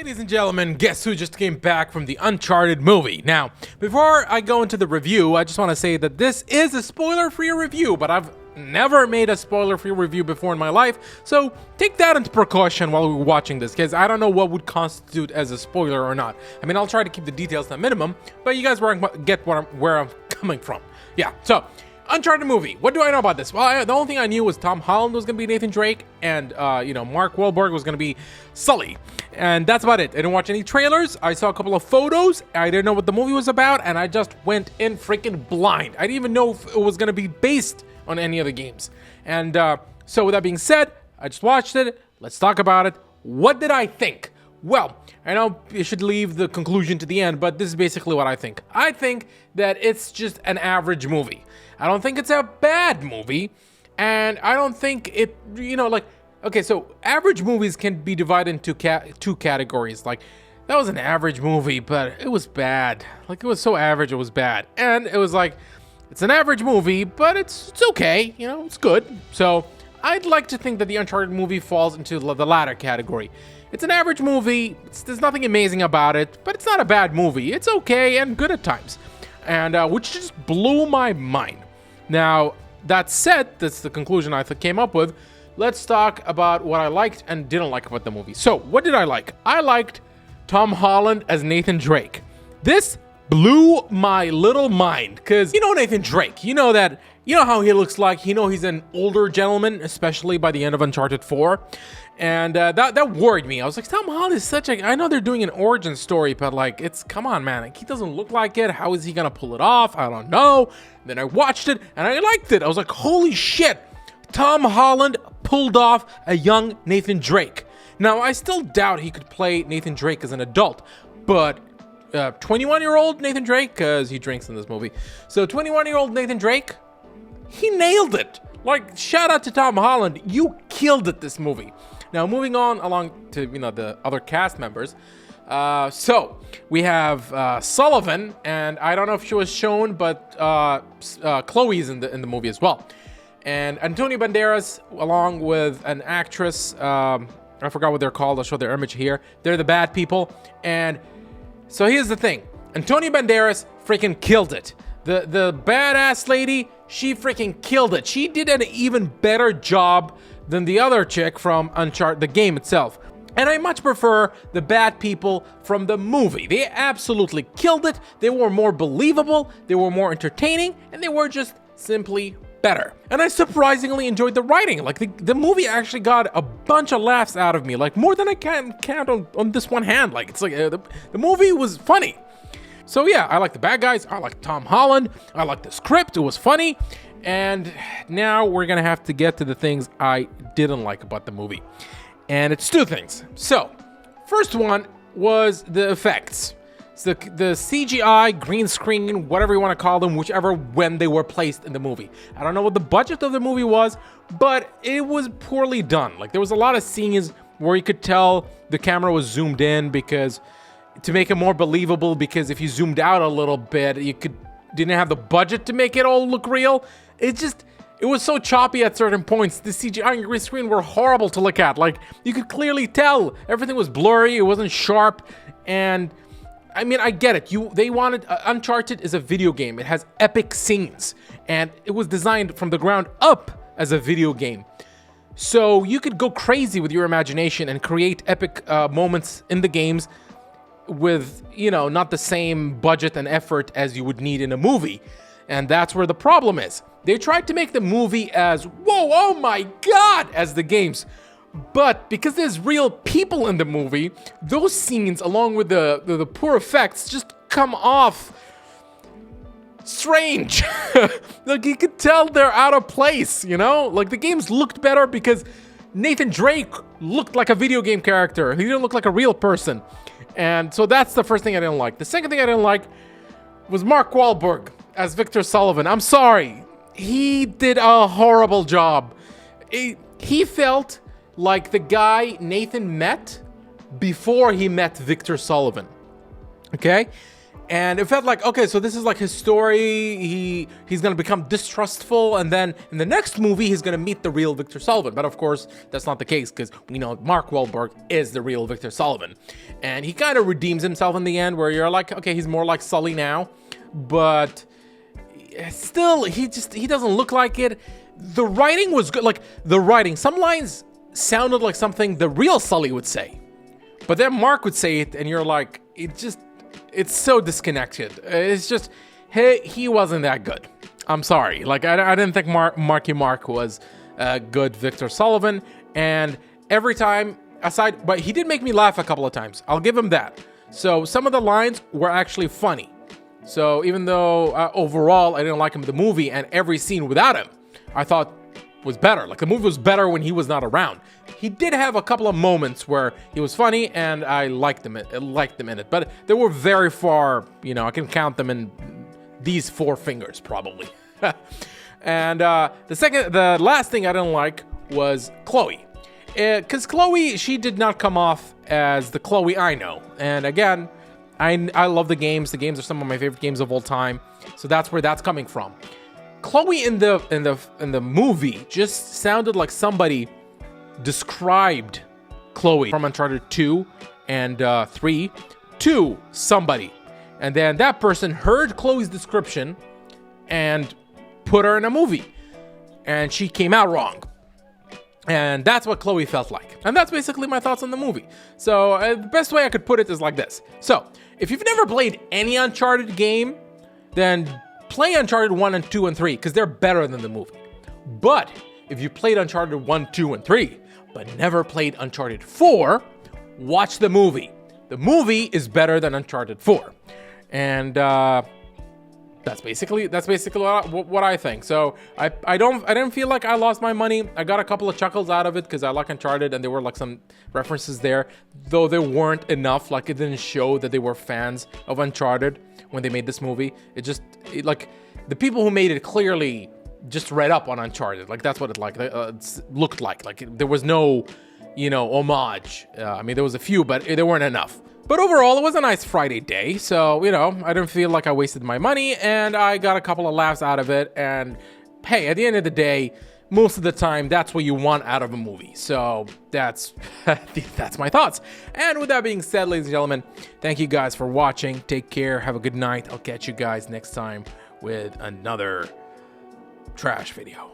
Ladies and gentlemen, guess who just came back from the Uncharted movie? Now, before I go into the review, I just want to say that this is a spoiler-free review, but I've never made a spoiler-free review before in my life, so take that into precaution while we're watching this, because I don't know what would constitute as a spoiler or not. I mean, I'll try to keep the details to a minimum, but you guys get where I'm coming from. Yeah, so Uncharted movie. What do I know about this? Well, the only thing I knew was Tom Holland was going to be Nathan Drake, and Mark Wahlberg was going to be Sully, and that's about it. I didn't watch any trailers. I saw a couple of photos. I didn't know what the movie was about, and I just went in freaking blind. I didn't even know if it was going to be based on any of the games. And so with that being said, I just watched it. Let's talk about it. What did I think? Well, I know you should leave the conclusion to the end, but this is basically what I think. I think that it's just an average movie. I don't think it's a bad movie, and I don't think it, okay, so average movies can be divided into two categories. Like, that was an average movie, but it was bad. Like, it was so average, it was bad. And it was like, it's an average movie, but it's okay, it's good. So, I'd like to think that the Uncharted movie falls into the latter category. It's an average movie, there's nothing amazing about it, but it's not a bad movie. It's okay and good at times, and which just blew my mind. Now, that said, that's the conclusion I came up with. Let's talk about what I liked and didn't like about the movie. So, what did I like? I liked Tom Holland as Nathan Drake. This blew my little mind, because Nathan Drake, you know how he looks like. He's an older gentleman, especially by the end of Uncharted 4. And that worried me. I was like, Tom Holland is I know they're doing an origin story, but come on, man. Like, he doesn't look like it. How is he gonna pull it off? I don't know. Then I watched it, and I liked it. I was like, holy shit. Tom Holland pulled off a young Nathan Drake. Now, I still doubt he could play Nathan Drake as an adult, but 21-year-old Nathan Drake, because he drinks in this movie. So 21-year-old Nathan Drake, he nailed it. Like, shout out to Tom Holland. You killed it this movie. Now, moving on along to, the other cast members. So we have Sullivan, and I don't know if she was shown, but Chloe's in the movie as well. And Antonio Banderas, along with an actress, I forgot what they're called. I'll show their image here. They're the bad people. And so here's the thing. Antonio Banderas freaking killed it. The badass lady, she freaking killed it. She did an even better job than the other chick from Uncharted, the game itself. And I much prefer the bad people from the movie. They absolutely killed it. They were more believable, they were more entertaining, and they were just simply better. And I surprisingly enjoyed the writing. Like, the movie actually got a bunch of laughs out of me, like more than I can count on this one hand. Like, it's like the movie was funny. So yeah, I like the bad guys. I like Tom Holland. I like the script. It was funny. And now we're gonna have to get to the things I didn't like about the movie. And it's two things. So, first one was the effects. So the CGI, green screen, whatever you want to call them, when they were placed in the movie. I don't know what the budget of the movie was, but it was poorly done. Like, there was a lot of scenes where you could tell the camera was zoomed in to make it more believable, because if you zoomed out a little bit, didn't have the budget to make it all look real. It was so choppy at certain points. The CGI and green screen were horrible to look at. Like, you could clearly tell everything was blurry. It wasn't sharp. And I mean, I get it. They wanted Uncharted is a video game. It has epic scenes, and it was designed from the ground up as a video game. So you could go crazy with your imagination and create epic moments in the games with, not the same budget and effort as you would need in a movie. And that's where the problem is. They tried to make the movie as, whoa, oh my God, as the games. But because there's real people in the movie, those scenes, along with the poor effects, just come off strange. Like, you could tell they're out of place, Like, the games looked better because Nathan Drake looked like a video game character. He didn't look like a real person. And so that's the first thing I didn't like. The second thing I didn't like was Mark Wahlberg as Victor Sullivan. I'm sorry. He did a horrible job. He felt like the guy Nathan met before he met Victor Sullivan. Okay? And it felt like, okay, so this is like his story. He's gonna become distrustful, and then in the next movie he's gonna meet the real Victor Sullivan. But of course that's not the case, because we know Mark Wahlberg is the real Victor Sullivan, and he kind of redeems himself in the end, where you're like, okay, he's more like Sully now, but still he doesn't look like it. The writing was good, like some lines sounded like something the real Sully would say, but then Mark would say it, and you're like, it's so disconnected. It's just, hey, he wasn't that good. I'm sorry. Like, I didn't think Marky Mark was a good Victor Sullivan, and every time, but he did make me laugh a couple of times. I'll give him that. So some of the lines were actually funny. So even though overall I didn't like him in the movie, and every scene without him I thought was better. Like, the movie was better when he was not around. He did have a couple of moments where he was funny, and I liked him in it. But they were very far, I can count them in these 4 fingers probably. And the last thing I didn't like was Chloe. Because Chloe, she did not come off as the Chloe I know. And again, I love the games. The games are some of my favorite games of all time. So that's where that's coming from. Chloe in the movie just sounded like somebody described Chloe from Uncharted 2 and 3 to somebody. And then that person heard Chloe's description and put her in a movie. And she came out wrong. And that's what Chloe felt like. And that's basically my thoughts on the movie. So the best way I could put it is like this. So if you've never played any Uncharted game, then play Uncharted 1 and 2 and 3, because they're better than the movie. But if you played Uncharted 1, 2, and 3, but never played Uncharted 4, watch the movie. The movie is better than Uncharted 4. And that's basically what I think. So I didn't feel like I lost my money. I got a couple of chuckles out of it because I like Uncharted, and there were like some references there, though there weren't enough. Like, it didn't show that they were fans of Uncharted when they made this movie. Like, the people who made it clearly just read up on Uncharted. Like, that's what it looked like. Like, there was no, homage. I mean, there was a few, but there weren't enough. But overall, it was a nice Friday day, so, I didn't feel like I wasted my money, and I got a couple of laughs out of it, and hey, at the end of the day, most of the time, that's what you want out of a movie. So that's my thoughts. And with that being said, ladies and gentlemen, thank you guys for watching. Take care, have a good night. I'll catch you guys next time with another trash video.